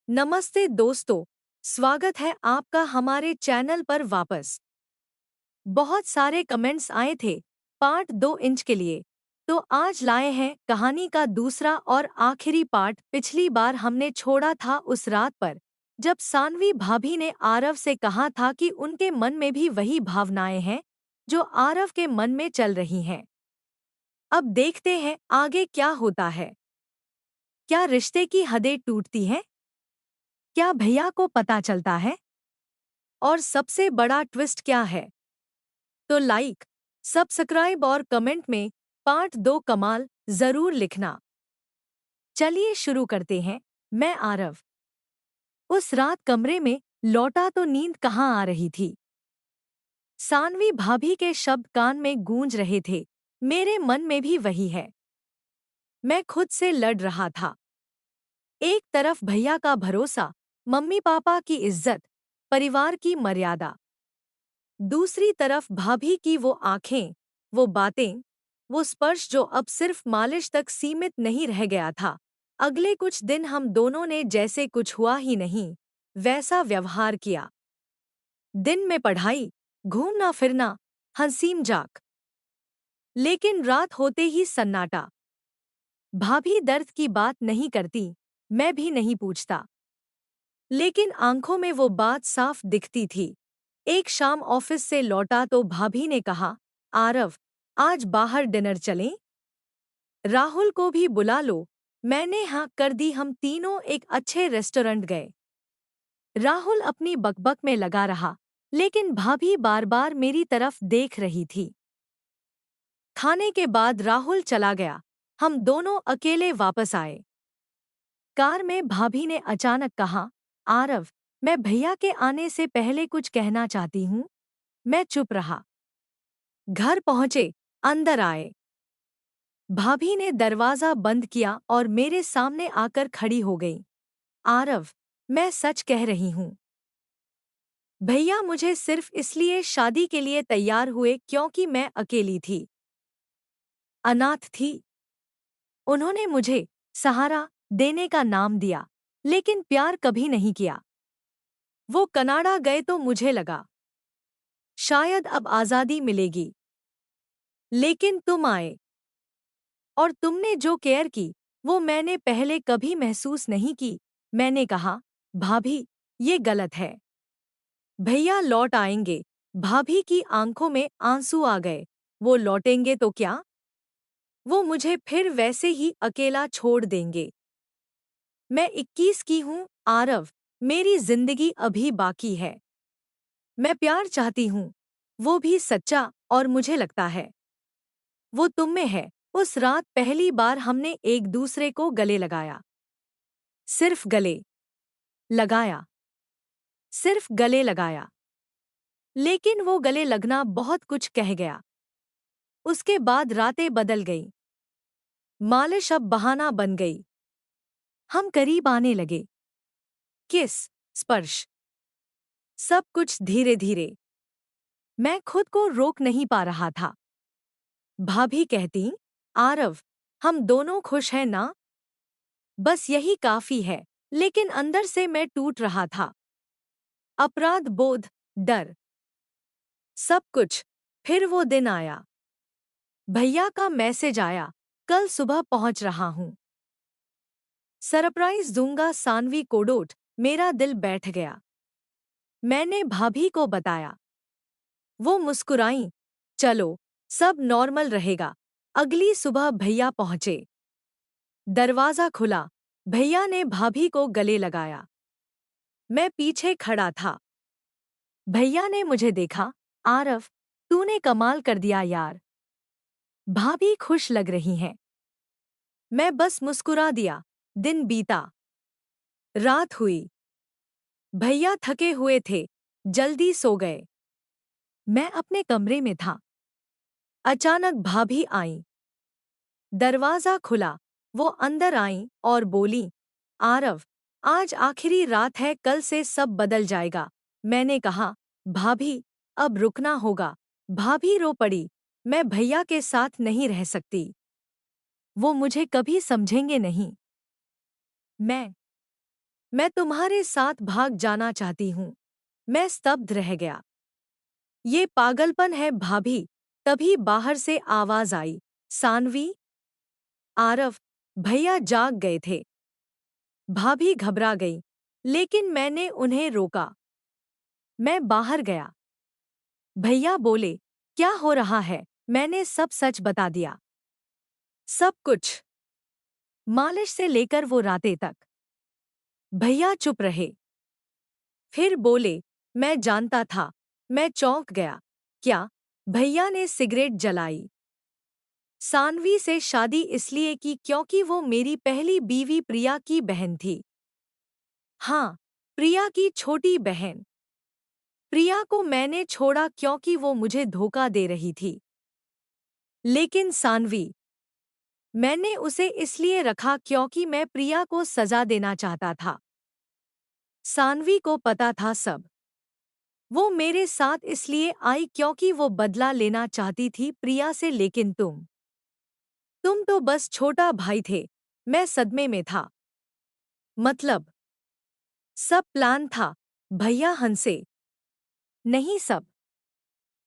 नमस्ते दोस्तों, स्वागत है आपका हमारे चैनल पर वापस। बहुत सारे कमेंट्स आए थे पार्ट 2 इंच के लिए, तो आज लाए हैं कहानी का दूसरा और आखिरी पार्ट। पिछली बार हमने छोड़ा था उस रात पर जब सानवी भाभी ने आरव से कहा था कि उनके मन में भी वही भावनाएं हैं जो आरव के मन में चल रही हैं। अब देखते हैं आगे क्या होता है। क्या रिश्ते की हदें टूटती हैं? क्या भैया को पता चलता है? और सबसे बड़ा ट्विस्ट क्या है? तो लाइक, सब्सक्राइब और कमेंट में पार्ट 2 कमाल जरूर लिखना। चलिए शुरू करते हैं। मैं आरव। उस रात कमरे में लौटा तो नींद कहाँ आ रही थी। सानवी भाभी के शब्द कान में गूंज रहे थे। मेरे मन में भी वही है। मैं खुद से लड़ रहा था। एक तरफ भैया का भरोसा, मम्मी पापा की इज्जत, परिवार की मर्यादा। दूसरी तरफ भाभी की वो आंखें, वो बातें, वो स्पर्श जो अब सिर्फ मालिश तक सीमित नहीं रह गया था। अगले कुछ दिन हम दोनों ने जैसे कुछ हुआ ही नहीं वैसा व्यवहार किया। दिन में पढ़ाई, घूमना फिरना, हंसी मजाक। लेकिन रात होते ही सन्नाटा। भाभी दर्द की बात नहीं करती, मैं भी नहीं पूछता। लेकिन आंखों में वो बात साफ दिखती थी। एक शाम ऑफिस से लौटा तो भाभी ने कहा, आरव, आज बाहर डिनर चलें? राहुल को भी बुला लो। मैंने हाँ कर दी। हम तीनों एक अच्छे रेस्टोरेंट गए। राहुल अपनी बकबक में लगा रहा, लेकिन भाभी बार बार मेरी तरफ देख रही थी। खाने के बाद राहुल चला गया। हम दोनों अकेले वापस आए। कार में भाभी ने अचानक कहा, आरव, मैं भैया के आने से पहले कुछ कहना चाहती हूँ। मैं चुप रहा। घर पहुंचे, अंदर आए। भाभी ने दरवाजा बंद किया और मेरे सामने आकर खड़ी हो गई। आरव, मैं सच कह रही हूँ। भैया मुझे सिर्फ इसलिए शादी के लिए तैयार हुए क्योंकि मैं अकेली थी, अनाथ थी। उन्होंने मुझे सहारा देने का नाम दिया, लेकिन प्यार कभी नहीं किया। वो कनाडा गए तो मुझे लगा शायद अब आज़ादी मिलेगी। लेकिन तुम आए और तुमने जो केयर की वो मैंने पहले कभी महसूस नहीं की। मैंने कहा, भाभी, ये गलत है। भैया लौट आएंगे। भाभी की आंखों में आंसू आ गए। वो लौटेंगे तो क्या? वो मुझे फिर वैसे ही अकेला छोड़ देंगे। मैं 21 की हूँ, आरव। मेरी जिंदगी अभी बाकी है। मैं प्यार चाहती हूँ, वो भी सच्चा, और मुझे लगता है वो तुम में है। उस रात पहली बार हमने एक दूसरे को गले लगाया। सिर्फ गले लगाया। सिर्फ गले लगाया। लेकिन वो गले लगना बहुत कुछ कह गया। उसके बाद रातें बदल गई। मालिश अब बहाना बन गई। हम करीब आने लगे। किस, स्पर्श, सब कुछ धीरे धीरे। मैं खुद को रोक नहीं पा रहा था। भाभी कहती, आरव, हम दोनों खुश हैं ना? बस यही काफी है। लेकिन अंदर से मैं टूट रहा था। अपराध बोध, डर, सब कुछ। फिर वो दिन आया। भैया का मैसेज आया, कल सुबह पहुंच रहा हूं। सरप्राइज दूंगा सानवी कोडोट। मेरा दिल बैठ गया। मैंने भाभी को बताया। वो मुस्कुराई, चलो, सब नॉर्मल रहेगा। अगली सुबह भैया पहुंचे। दरवाजा खुला। भैया ने भाभी को गले लगाया। मैं पीछे खड़ा था। भैया ने मुझे देखा, आरव, तूने कमाल कर दिया यार। भाभी खुश लग रही हैं। मैं बस मुस्कुरा दिया। दिन बीता। रात हुई। भैया थके हुए थे, जल्दी सो गए। मैं अपने कमरे में था। अचानक भाभी आई। दरवाजा खुला। वो अंदर आई और बोली, आरव, आज आखिरी रात है, कल से सब बदल जाएगा। मैंने कहा, भाभी, अब रुकना होगा। भाभी रो पड़ी। मैं भैया के साथ नहीं रह सकती। वो मुझे कभी समझेंगे नहीं। मैं मैं तुम्हारे साथ भाग जाना चाहती हूँ। मैं स्तब्ध रह गया। ये पागलपन है भाभी। तभी बाहर से आवाज आई, सानवी। आरव, भैया जाग गए थे। भाभी घबरा गई, लेकिन मैंने उन्हें रोका। मैं बाहर गया। भैया बोले, क्या हो रहा है? मैंने सब सच बता दिया। सब कुछ, मालिश से लेकर वो रातें तक। भैया चुप रहे। फिर बोले, मैं जानता था। मैं चौंक गया। क्या? भैया ने सिगरेट जलाई। सानवी से शादी इसलिए की क्योंकि वो मेरी पहली बीवी प्रिया की बहन थी। हाँ, प्रिया की छोटी बहन। प्रिया को मैंने छोड़ा क्योंकि वो मुझे धोखा दे रही थी। लेकिन सानवी, मैंने उसे इसलिए रखा क्योंकि मैं प्रिया को सजा देना चाहता था। सानवी को पता था सब। वो मेरे साथ इसलिए आई क्योंकि वो बदला लेना चाहती थी प्रिया से, लेकिन तुम तो बस छोटा भाई थे। मैं सदमे में था। मतलब? सब प्लान था। भैया हंसे। नहीं सब।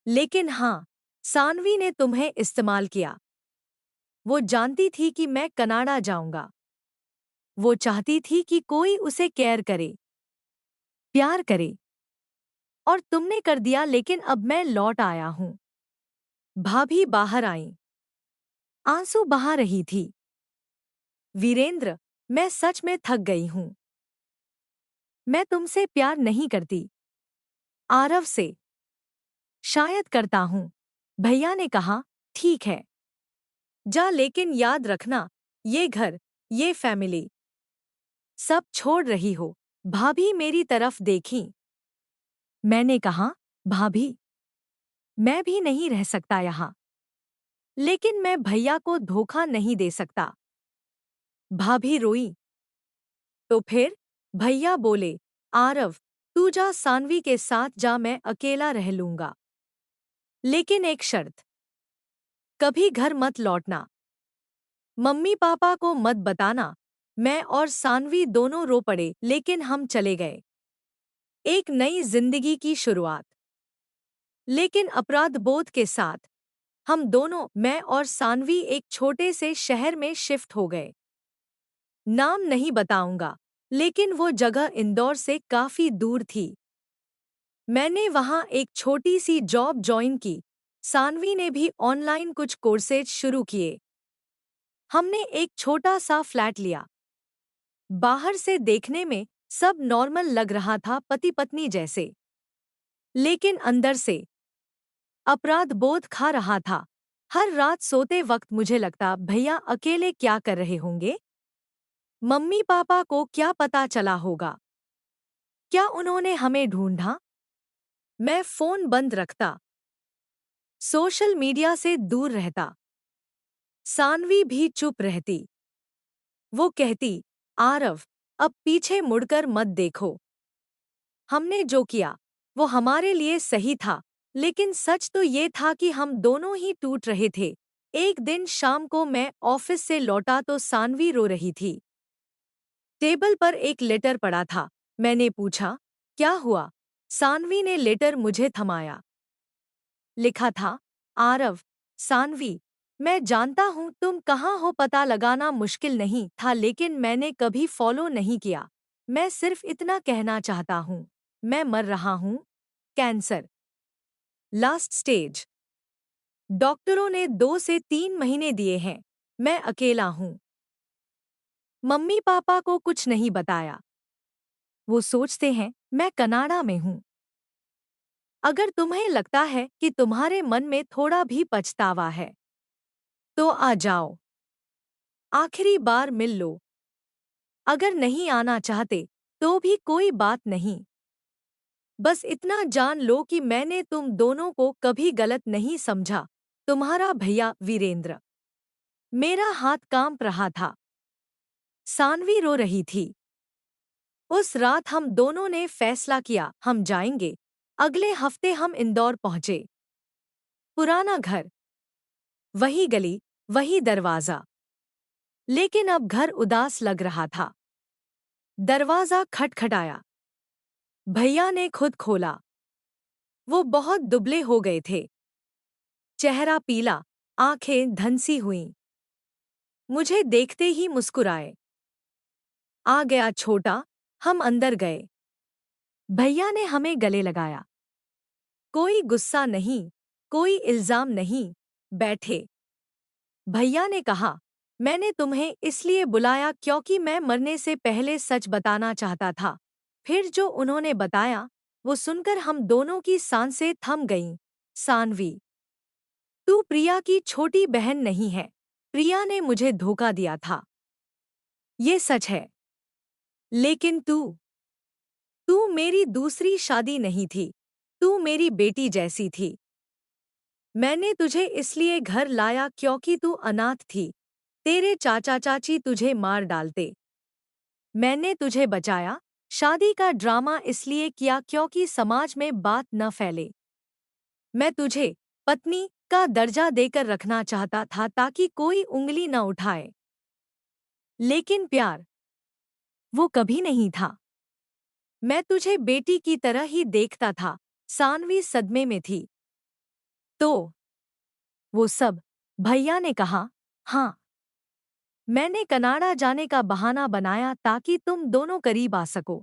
लेकिन हाँ, सानवी ने तुम्हें इस्तेमाल किया। वो जानती थी कि मैं कनाडा जाऊंगा। वो चाहती थी कि कोई उसे केयर करे, प्यार करे। और तुमने कर दिया, लेकिन अब मैं लौट आया हूं। भाभी बाहर आईं। आंसू बहा रही थी। वीरेंद्र, मैं सच में थक गई हूं। मैं तुमसे प्यार नहीं करती। आरव से। शायद करता हूं। भैया ने कहा, ठीक है, जा, लेकिन याद रखना, ये घर, ये फैमिली, सब छोड़ रही हो। भाभी मेरी तरफ देखी। मैंने कहा, भाभी, मैं भी नहीं रह सकता यहाँ। लेकिन मैं भैया को धोखा नहीं दे सकता। भाभी रोई। तो फिर? भैया बोले, आरव, तू जा, सानवी के साथ जा, मैं अकेला रह लूंगा। लेकिन एक शर्त, कभी घर मत लौटना। मम्मी पापा को मत बताना। मैं और सानवी दोनों रो पड़े, लेकिन हम चले गए। एक नई जिंदगी की शुरुआत। लेकिन अपराध बोध के साथ हम दोनों, मैं और सानवी, एक छोटे से शहर में शिफ्ट हो गए। नाम नहीं बताऊंगा, लेकिन वो जगह इंदौर से काफी दूर थी। मैंने वहां एक छोटी सी जॉब ज्वाइन की। सानवी ने भी ऑनलाइन कुछ कोर्सेज शुरू किए। हमने एक छोटा सा फ्लैट लिया। बाहर से देखने में सब नॉर्मल लग रहा था, पति पत्नी जैसे। लेकिन अंदर से अपराध बोध खा रहा था। हर रात सोते वक्त मुझे लगता, भैया अकेले क्या कर रहे होंगे? मम्मी पापा को क्या पता चला होगा? क्या उन्होंने हमें ढूंढा? मैं फोन बंद रखता, सोशल मीडिया से दूर रहता। सानवी भी चुप रहती। वो कहती, आरव, अब पीछे मुड़कर मत देखो। हमने जो किया वो हमारे लिए सही था, लेकिन सच तो ये था कि हम दोनों ही टूट रहे थे। एक दिन शाम को मैं ऑफिस से लौटा तो सानवी रो रही थी। टेबल पर एक लेटर पड़ा था। मैंने पूछा, क्या हुआ? सानवी ने लेटर मुझे थमाया। लिखा था, आरव, सानवी, मैं जानता हूं तुम कहाँ हो, पता लगाना मुश्किल नहीं था, लेकिन मैंने कभी फॉलो नहीं किया। मैं सिर्फ इतना कहना चाहता हूं, मैं मर रहा हूं। Cancer, last stage. डॉक्टरों ने 2 से 3 महीने दिए हैं। मैं अकेला हूं। मम्मी पापा को कुछ नहीं बताया। वो सोचते हैं मैं कनाडा में हूं। अगर तुम्हें लगता है कि तुम्हारे मन में थोड़ा भी पछतावा है, तो आ जाओ, आखिरी बार मिल लो। अगर नहीं आना चाहते, तो भी कोई बात नहीं। बस इतना जान लो कि मैंने तुम दोनों को कभी गलत नहीं समझा। तुम्हारा भैया वीरेंद्र। मेरा हाथ कांप रहा था। सानवी रो रही थी। उस रात हम दोनों ने फैसला किया, हम जाएंगे। अगले हफ्ते हम इंदौर पहुंचे। पुराना घर, वही गली, वही दरवाजा। लेकिन अब घर उदास लग रहा था। दरवाजा खटखटाया। भैया ने खुद खोला। वो बहुत दुबले हो गए थे। चेहरा पीला, आंखें धंसी हुईं। मुझे देखते ही मुस्कुराए। आ गया छोटा। हम अंदर गए। भैया ने हमें गले लगाया। कोई गुस्सा नहीं, कोई इल्जाम नहीं। बैठे। भैया ने कहा, मैंने तुम्हें इसलिए बुलाया क्योंकि मैं मरने से पहले सच बताना चाहता था। फिर जो उन्होंने बताया, वो सुनकर हम दोनों की सांसें थम गईं। सानवी, तू प्रिया की छोटी बहन नहीं है। प्रिया ने मुझे धोखा दिया था। ये सच है। लेकिन तू तू मेरी दूसरी शादी नहीं थी। तू मेरी बेटी जैसी थी। मैंने तुझे इसलिए घर लाया क्योंकि तू अनाथ थी। तेरे चाचा चाची तुझे मार डालते। मैंने तुझे बचाया। शादी का ड्रामा इसलिए किया क्योंकि समाज में बात न फैले। मैं तुझे पत्नी का दर्जा देकर रखना चाहता था ताकि कोई उंगली न उठाए। लेकिन प्यार वो कभी नहीं था। मैं तुझे बेटी की तरह ही देखता था। सानवी सदमे में थी। तो वो सब? भैया ने कहा। हाँ, मैंने कनाडा जाने का बहाना बनाया ताकि तुम दोनों करीब आ सको।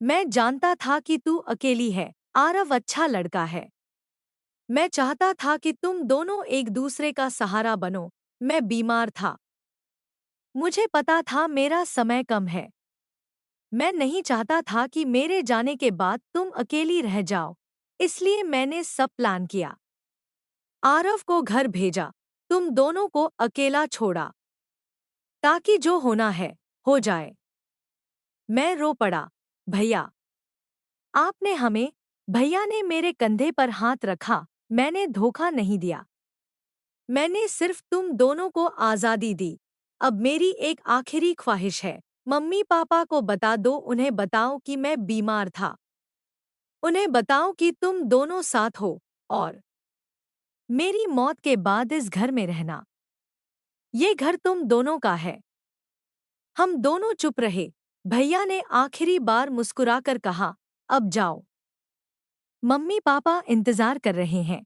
मैं जानता था कि तू अकेली है। आरव अच्छा लड़का है। मैं चाहता था कि तुम दोनों एक दूसरे का सहारा बनो। मैं बीमार था। मुझे पता था मेरा समय कम है। मैं नहीं चाहता था कि मेरे जाने के बाद तुम अकेली रह जाओ। इसलिए मैंने सब प्लान किया। आरव को घर भेजा। तुम दोनों को अकेला छोड़ा ताकि जो होना है हो जाए। मैं रो पड़ा। भैया, आपने हमें। भैया ने मेरे कंधे पर हाथ रखा। मैंने धोखा नहीं दिया। मैंने सिर्फ तुम दोनों को आज़ादी दी। अब मेरी एक आखिरी ख्वाहिश है। मम्मी पापा को बता दो। उन्हें बताओ कि मैं बीमार था। उन्हें बताओ कि तुम दोनों साथ हो और मेरी मौत के बाद इस घर में रहना। ये घर तुम दोनों का है। हम दोनों चुप रहे। भैया ने आखिरी बार मुस्कुराकर कहा, अब जाओ। मम्मी पापा इंतजार कर रहे हैं।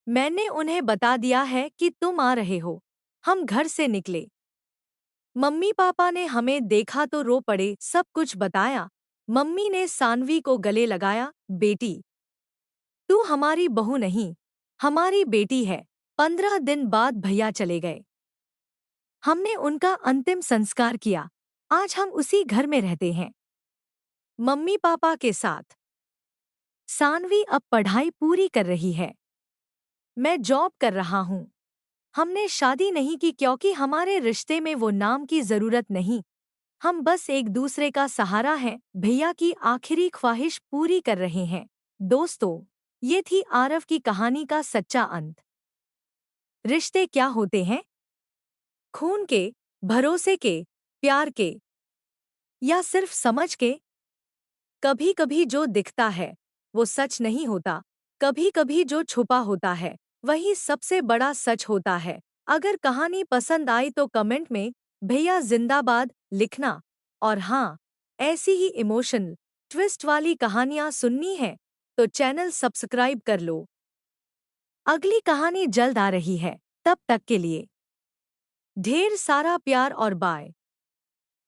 मैंने उन्हें बता दिया है कि तुम आ रहे हो। हम घर से निकले। मम्मी पापा ने हमें देखा तो रो पड़े। सब कुछ बताया। मम्मी ने सानवी को गले लगाया। बेटी, तू हमारी बहू नहीं, हमारी बेटी है। 15 दिन बाद भैया चले गए। हमने उनका अंतिम संस्कार किया। आज हम उसी घर में रहते हैं, मम्मी पापा के साथ। सानवी अब पढ़ाई पूरी कर रही है। मैं जॉब कर रहा हूँ। हमने शादी नहीं की क्योंकि हमारे रिश्ते में वो नाम की जरूरत नहीं। हम बस एक दूसरे का सहारा हैं। भैया की आखिरी ख्वाहिश पूरी कर रहे हैं। दोस्तों, ये थी आरव की कहानी का सच्चा अंत। रिश्ते क्या होते हैं? खून के, भरोसे के, प्यार के, या सिर्फ समझ के? कभी कभी जो दिखता है वो सच नहीं होता। कभी कभी जो छुपा होता है वही सबसे बड़ा सच होता है। अगर कहानी पसंद आई तो कमेंट में भैया जिंदाबाद लिखना। और हाँ, ऐसी ही इमोशनल ट्विस्ट वाली कहानियाँ सुननी है तो चैनल सब्सक्राइब कर लो। अगली कहानी जल्द आ रही है। तब तक के लिए ढेर सारा प्यार और बाय।